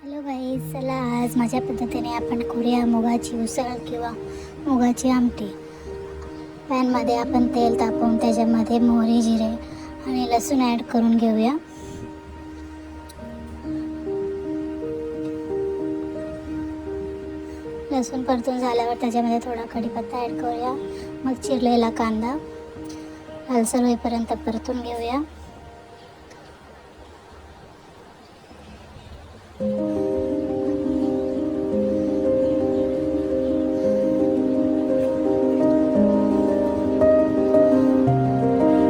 Hello guys, चला आज माझ्या पद्धतीने आपण करूया मुगाची उसळ किंवा मुगाची आमटी. पॅनमध्ये आपण तेल तापवून त्याच्यामध्ये मोहरी, जिरे आणि लसूण ॲड करून घेऊया. लसूण परतून झाल्यावर त्याच्यामध्ये थोडा कढीपत्ता ॲड करूया. मग चिरलेला कांदा लालसर होईपर्यंत परतून घेऊया.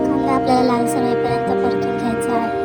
कांदा आपल्याला लालसर होईपर्यंत परतून घ्यायचा आहे.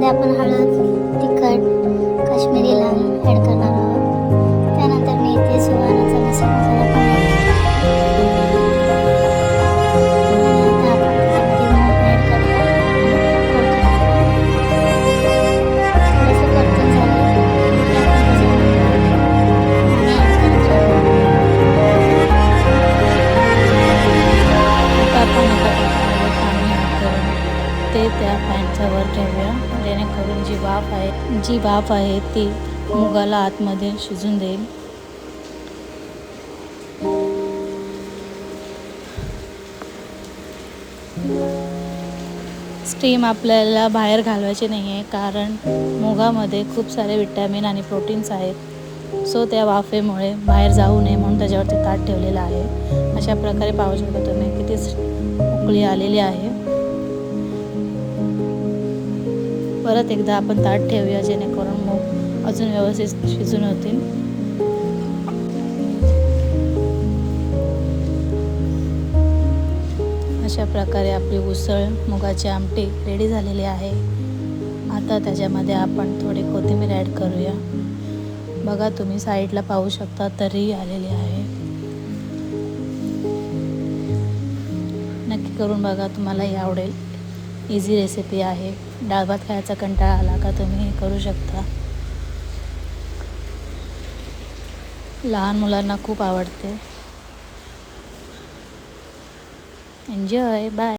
आपण हळद, तिखट, काश्मीरी लाल ॲड करणार आहोत. त्यानंतर मेथी, सुवानाचा मसाला पण आता आपण त्याच्यामध्ये मूग ॲड करूया. थोडंसं परतून झालं की आपण त्याच्यामध्ये पाणी ॲड करत राहू. आता आपण एका पात्रामध्ये पाणी ॲड करून ते त्या पॅनच्या वर ठेवूया, जेणेकरून जी वाफ आहे ती मुगाला आतमध्ये शिजून देईल. स्टीम आपल्याला बाहेर घालवायची नाही आहे, कारण मुगामध्ये खूप सारे विटॅमिन आणि प्रोटीन्स आहेत. सो त्या वाफेमुळे बाहेर जाऊ नये म्हणून त्याच्यावरती ताट ठेवलेलं आहे. अशा प्रकारे पाहू शकता तुम्ही किती उकळी आलेली आहे. परत एकदा आपण ताट ठेवूया, जेणेकरून मूग अजून व्यवस्थित शिजून होतील. अशा प्रकारे आपली उसळ मुगाची आमटी रेडी झालेली आहे. आता त्याच्यामध्ये आपण थोडी कोथिंबीर ॲड करूया. बघा तुम्ही साईडला पाहू शकता तरी आलेली आहे. नक्की करून बघा, तुम्हालाही आवडेल. इझी रेसिपी आहे. डाळ भात खायचा कंटाळा आला का तुम्ही हे करू शकता. लहान मुलांना खूप आवडते. एन्जॉय. बाय.